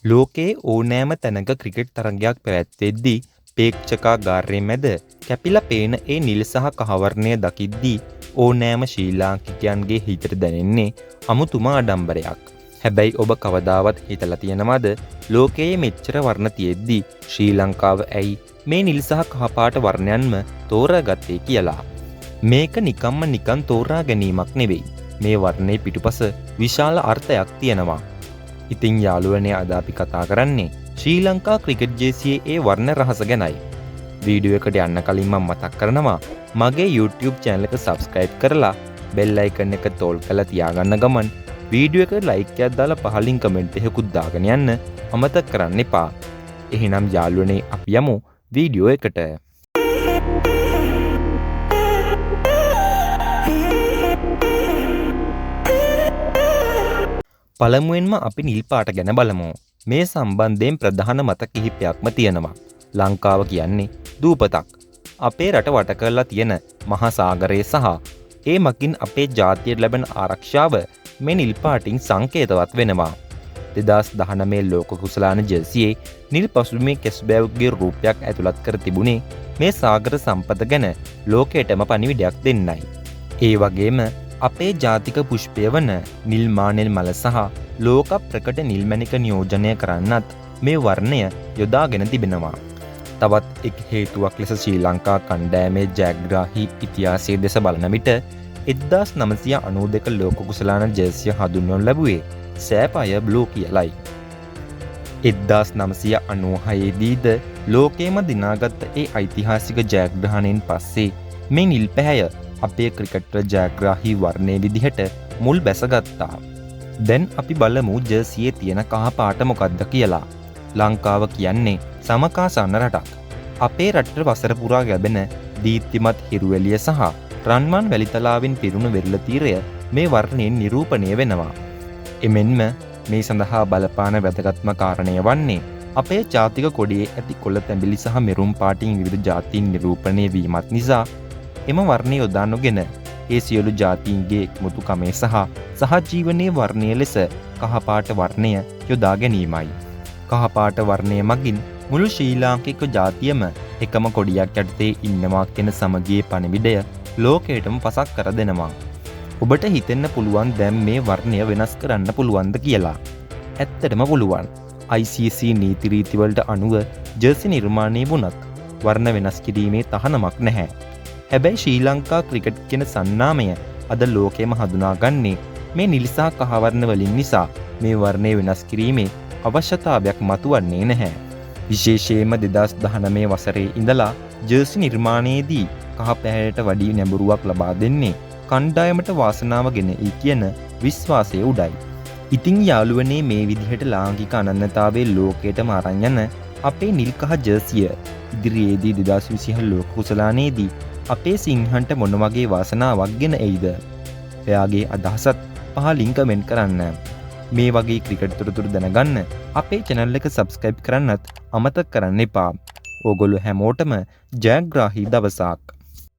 ලෝකයේ ඕනෑම තැනක ක්‍රිකට් තරගයක් පැවැත්වෙද්දී ප්‍රේක්ෂකාගාරයේ මැද කැපිලා පේන ඒ නිල් සහ කහවර්ණය දකිද්දී ඕනෑම ශ්‍රී ලාංකිකයන්ගේ හිතට දැනෙන්නේ අමුතුම ආඩම්බරයක්. හැබැයි ඔබ කවදාවත් හිතලා තියෙනවද ලෝකයේ මෙච්චර වර්ණ තියෙද්දී ශ්‍රී ලංකාව ඇයි මේ නිල් සහ කහපාට වර්ණයන්ම තෝරාගත්තේ කියලා? මේක නිකන් තෝරා ගැනීමක් නෙවෙයි. මේ වර්ණයේ පිටුපස විශාල අර්ථයක් තියෙනවා. ඉතින් යාළුවනේ අද අපි කතා කරන්නේ ශ්‍රී ලංකා ක්‍රිකට් ජේසියේ ඒ වර්ණ රහස ගැනයි. වීඩියෝ එකට යන්න කලින් මම මතක් කරනවා මගේ YouTube channel එක subscribe කරලා bell icon එක තෝල් කරලා තියාගන්න ගමන් වීඩියෝ එකට like එකක් දාලා පහලින් comment එකකුත් දාගෙන යන්න අමතක කරන්න එපා. එහෙනම් යාළුවනේ අපි යමු වීඩියෝ එකට. පළමුවෙන්ම අපි නිල් පාට ගැන බලමු. මේ සම්බන්ධයෙන් ප්‍රධාන මත කිහිපයක්ම තියෙනවා. ලංකාව කියන්නේ දූපතක්. අපේ රට වට කරලා තියෙන මහා සාගරය සහ ඒ මගින් අපේ ජාතියට ලැබෙන ආරක්ෂාව මේ නිල් පාටින් සංකේතවත් වෙනවා. 2019 ලෝක කුසලාන ජර්සියේ නිල් පසුබිමේ කෙස්බෑව්ගේ රූපයක් ඇතුළත් කර තිබුණේ මේ සාගර සම්පත ගැන ලෝකයටම පණිවිඩයක් දෙන්නයි. ඒ වගේම අපේ ජාතික පුෂ්පය වන නිල් මානෙල් මල සහ ලෝක ප්‍රකට නිල් මැණික නියෝජනය කරන්නත් මේ වර්ණය යොදාගෙන තිබෙනවා. තවත් එක් හේතුවක් ලෙස ශ්‍රී ලංකා කණ්ඩායමේ ජයග්‍රාහී ඉතිහාසයේ දෙස බලන විට 1992 ලෝක කුසලාන ජර්සිය හඳුන්වනු ලැබුවේ සෑපය බ්ලූ කියලයි. 1996 දීද ලෝකයේම දිනාගත් ඒ ඓතිහාසික ජයග්‍රහණයෙන් පස්සේ මේ නිල් පැහැය අපේ ක්‍රිකට් ජයග්‍රාහී වර්ණයේ විදිහට මුල් බැසගත්තා. දැන් අපි බලමු ජර්සියේ තියෙන කහ පාට මොකක්ද කියලා. ලංකාව කියන්නේ සමකාසන්න රටක්. අපේ රටට වසර පුරා ලැබෙන දීප්තිමත් හිරුවෙලිය සහ රන්මන් වැලිතලාවෙන් පිරුණු වෙරළ තීරය මේ වර්ණයෙන් නිරූපණය වෙනවා. එමෙන්ම මේ සඳහා බලපාන වැදගත්ම කාරණය වන්නේ අපේ ජාතික කොඩියේ ඇති කොළ තැඹිලි සහ මෙරුම් පාටින් විවිධ ජාතීන් නිරූපණය වීමත් නිසා එම වර්ණය යොදා නොගෙන ඒ සියලු ජාතීන්ගේ එකමුතුකමේ සහ සහජීවනයේ වර්ණය ලෙස කහපාට වර්ණය යොදා ගැනීමයි. කහපාට වර්ණය මගින් මුළු ශ්‍රී ලාංකික ජාතියම එකම කොඩියක් යටතේ ඉන්නවා කියන සමගියේ පණිවිඩය ලෝකයටම පසක් කර දෙනවා. ඔබට හිතෙන්න පුළුවන් දැන් මේ වර්ණය වෙනස් කරන්න පුළුවන්ද කියලා. ඇත්තටම පුළුවන්. ICC නීති රීතිවලට අනුව ජර්සි නිර්මාණය වුණත් වර්ණ වෙනස් කිරීමේ තහනමක් නැහැ. හැබැයි ශ්‍රී ලංකා ක්‍රිකට් කියන සන්නාමය අද ලෝකෙම හඳුනාගන්නේ මේ නිල් සහ කහ වර්ණ වලින් නිසා මේ වර්ණය වෙනස් කිරීමේ අවශ්‍යතාවයක් මතුවන්නේ නැහැ. විශේෂයෙන්ම 2019 වසරේ ඉඳලා ජර්සි නිර්මාණයේදී කහ පැහැයට වැඩි නැඹුරුවක් ලබා දෙන්නේ කණ්ඩායමට වාසනාව ගෙන කියන විශ්වාසය උඩයි. ඉතින් යාළුවනේ මේ විදිහට ලාංකික අනන්‍යතාවයේ ලෝකයටම අරන් යන අපේ නිල් කහ ජර්සිය ඉදිරියේදී 2026 ලෝක කුසලානේදී අපේ සිංහන්ට මොන වගේ වාසනාවක් ගෙන එයිද? එයාගේ අදහසත් පහලින් කමෙන්ට් කරන්න. මේ වගේ ක්‍රිකට් තොරතුරු දැනගන්න අපේ channel එක subscribe කරන්නත් අමතක කරන්න එපා. ඕගොල්ලෝ හැමෝටම ජයග්‍රාහී දවසක්.